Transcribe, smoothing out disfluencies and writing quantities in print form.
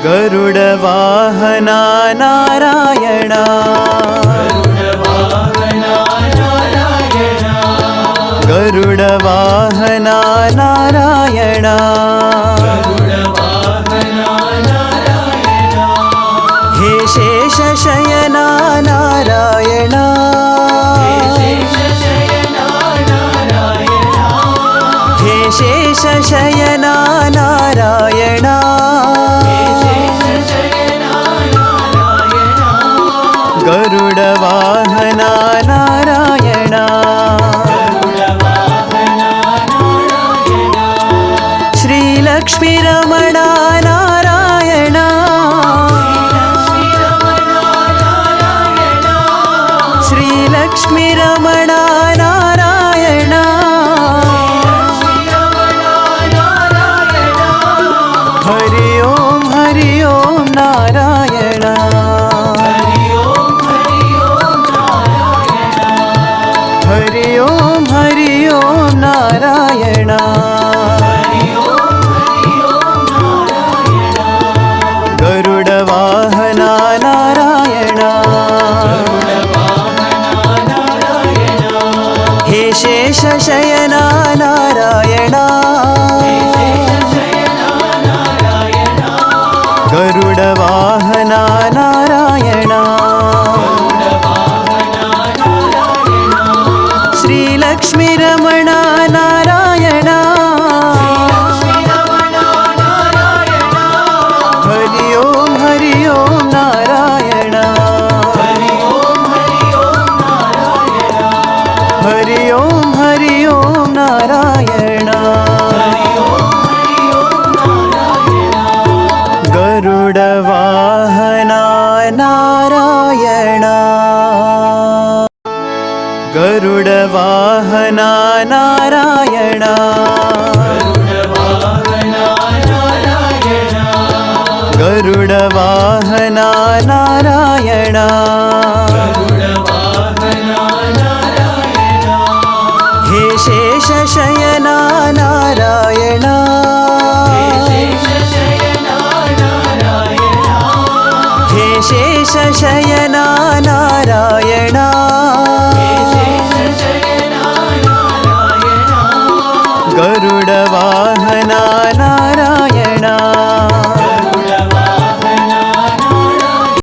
गरुडवाहना नारायण गरुडवाहना नारायण हे शेषशयना नारायण हे शेषशयना नारायण गरुडवाहना नारायण श्रीलक्ष्मीरमणा नारायण श्रीलक्ष्मीरमणा नारायण हरि ओम नारायण हरि ओम नारायण गरुडवाहना नारायण हे शेषशयना नारायण गरुडवाहना नारायण श्रीलक्ष्मीरमणा नारायण हरि ओम नारायण हरि ओम नारायण गरुडवाहना नारायण गरुडवाहना नारायण गरुडवाहना नारायण हे शेषशयना नारायण हे शेषशयना